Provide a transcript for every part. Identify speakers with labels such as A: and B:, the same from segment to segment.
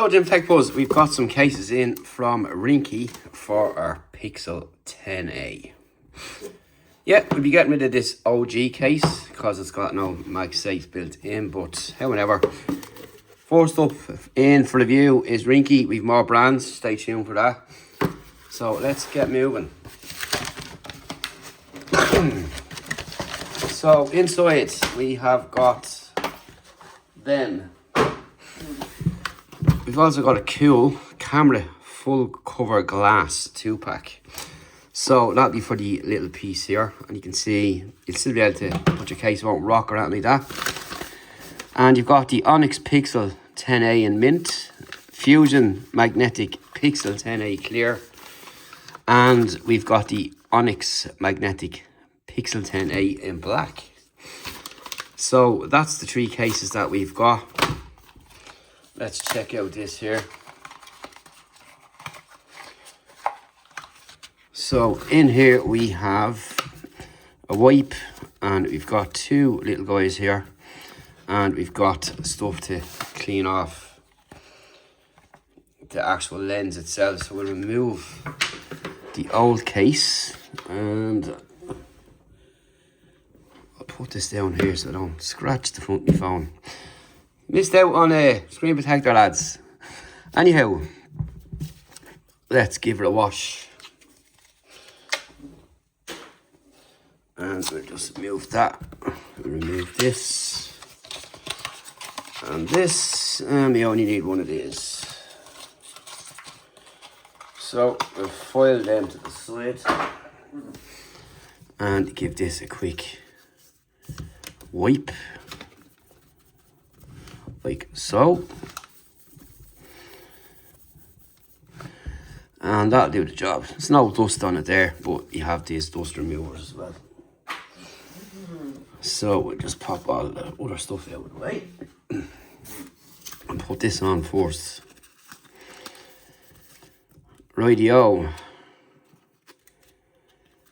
A: So, Jim Tech Buzz, we've got some cases in from Ringke for our Pixel 10a. Yeah, we'll be getting rid of this OG case because it's got no MagSafe built in, but however, first up in for review is Ringke. We've more brands, stay tuned for that. So let's get moving. So inside we have got them. We've also got a cool camera full cover glass 2-pack. So that'll be for the little piece here, and you can see you'll still be able to put your case, won't rock or anything like that. And you've got the Onyx Pixel 10a in mint, Fusion Magnetic Pixel 10a clear, and we've got the Onyx Magnetic Pixel 10a in black. So that's the three cases that we've got. Let's check out this here. So in here we have a wipe, and we've got two little guys here, and we've got stuff to clean off the actual lens itself. So we'll remove the old case, and I'll put this down here so I don't scratch the front of my phone. Missed out on a screen protector, lads. Anyhow, let's give it a wash. And we'll just move that. We'll remove this and this, and we only need one of these. So we'll foil them to the side and give this a quick wipe, like so. And that'll do the job. There's no dust on it there, but you have these dust removers as well. So we'll just pop all the other stuff out of the way and put this on first. Rightio.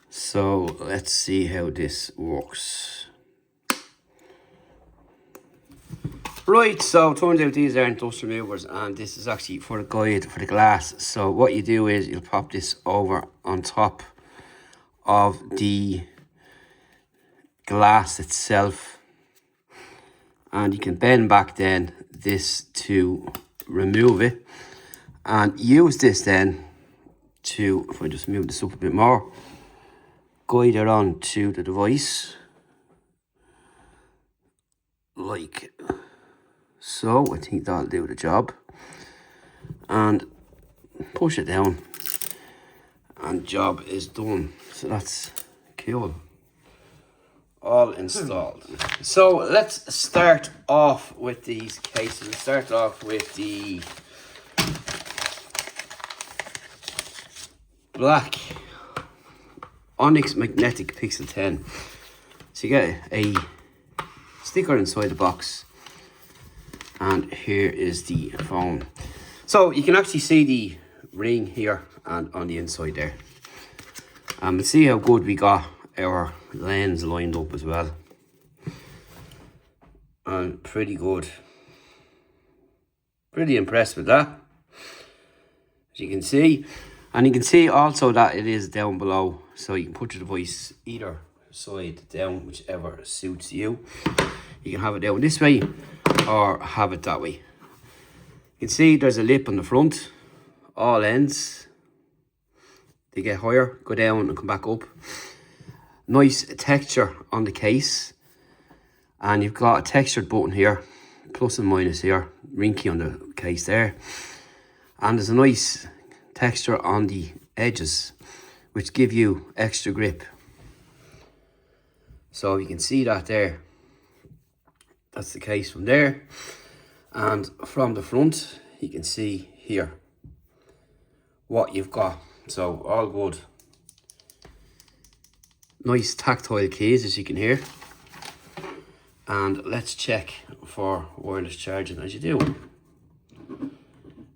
A: So let's see how this works. Right, so turns out these aren't dust removers, and this is actually for the guide for the glass. So what you do is you'll pop this over on top of the glass itself, and you can bend back then this to remove it, and use this then to, if I just move this up a bit more, guide it on to the device like so. I think that'll do the job, and push it down and job is done. So that's cool, all installed. So let's start off with these cases. We'll start off with the black Onyx Magnetic Pixel 10. So you get a sticker inside the box, and here is the phone. So you can actually see the ring here and on the inside there. We'll see how good we got our lens lined up as well, and pretty good. Pretty impressed with that, as you can see. And you can see also that it is down below, so you can put your device either side down, whichever suits you. You can have it down this way or have it that way. You can see there's a lip on the front. All ends, they get higher, go down and come back up. Nice texture on the case, and you've got a textured button here, plus and minus here, Ringke on the case there, and there's a nice texture on the edges which give you extra grip. So you can see that there, that's the case from there, and from the front you can see here what you've got. So all good. Nice tactile keys, as you can hear. And let's check for wireless charging, as you do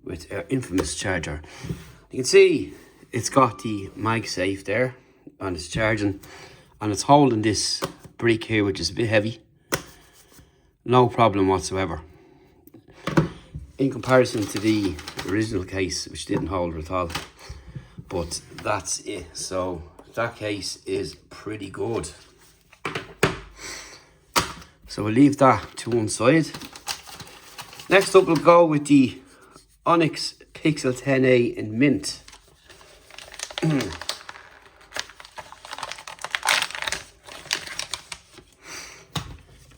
A: with our infamous charger. You can see it's got the MagSafe there, and it's charging, and it's holding this brick here, which is a bit heavy. No problem whatsoever. in comparison to the original case, which didn't hold at all. But that's it. So that case is pretty good. So we'll leave that to one side. Next up, we'll go with the Onyx Pixel 10A in mint.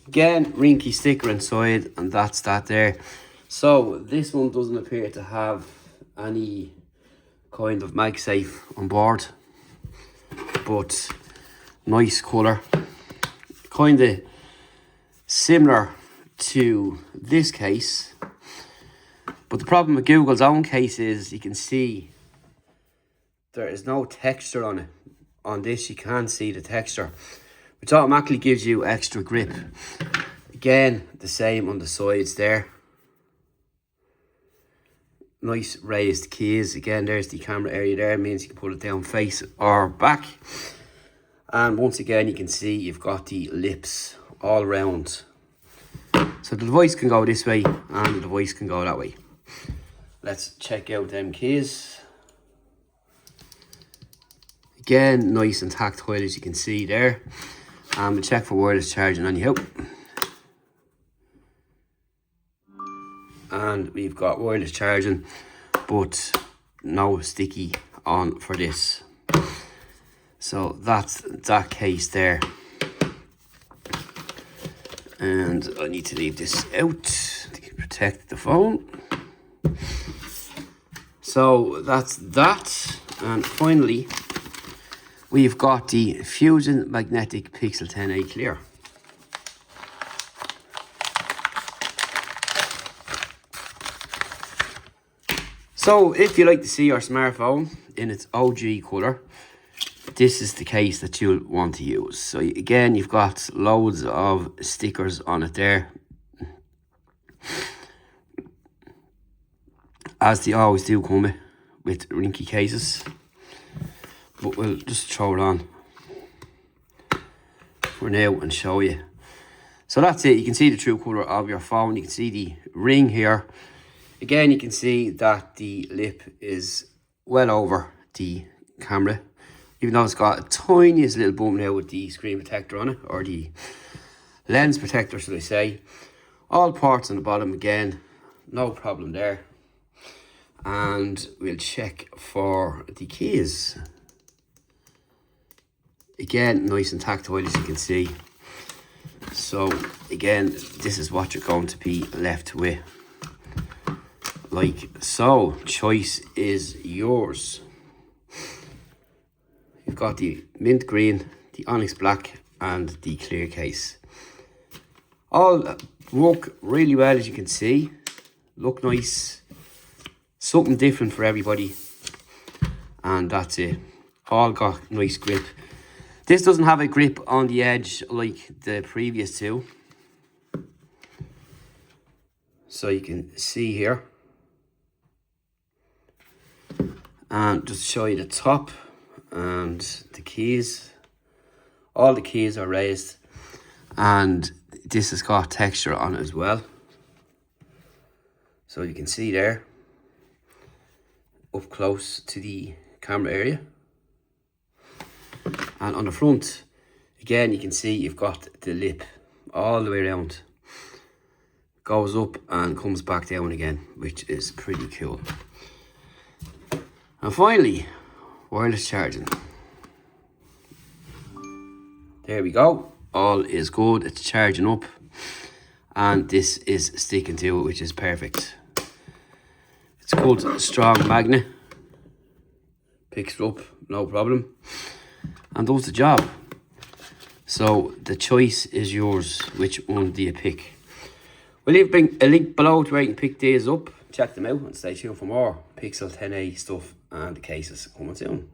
A: Again, Ringke sticker inside, and that's that there. So this one doesn't appear to have any kind of MagSafe on board, but nice colour, kind of similar to this case. But the problem with Google's own case is you can see there is no texture on it. On this you can see the texture, which automatically gives you extra grip. Again, the same on the sides there. Nice raised keys. Again, there's the camera area there. It means you can put it down face or back. And once again, you can see you've got the lips all round. So the device can go this way and the device can go that way. Let's check out them keys. Again, nice and tactile as you can see there. And we'll check for wireless charging anyhow. And we've got wireless charging, but no sticky on for this. So that's that case there. And I need to leave this out to protect the phone. So that's that. And finally, we've got the Fusion Magnetic Pixel 10A Clear. So if you like to see your smartphone in its OG colour, this is the case that you'll want to use. So again, you've got loads of stickers on it there, as they always do come with Ringke cases. But we'll just throw it on for now and show you. So that's it. You can see the true colour of your phone. You can see the ring here. Again, you can see that the lip is well over the camera, even though it's got a tiniest little bump now with the screen protector on it, or the lens protector, should I say. All parts on the bottom again, no problem there. And we'll check for the keys. Again, nice and tactile as you can see. So again, this is what you're going to be left with. Like so, choice is yours. You've got the mint green, the onyx black, and the clear case. All work really well, as you can see. Look nice. Something different for everybody. And that's it. All got nice grip. This doesn't have a grip on the edge like the previous two. So you can see here. And just show you the top and the keys. All the keys are raised, and this has got texture on it as well. So you can see there, up close to the camera area. And on the front, again, you can see you've got the lip all the way around. Goes up and comes back down again, which is pretty cool. And finally, wireless charging. There we go. All is good. It's charging up. And this is sticking to it, which is perfect. It's a good, strong magnet. Picks it up, no problem. And does the job. So the choice is yours. Which one do you pick? We'll leave a link below to where you can pick these up. Check them out and stay tuned for more Pixel 10A stuff and the cases coming soon.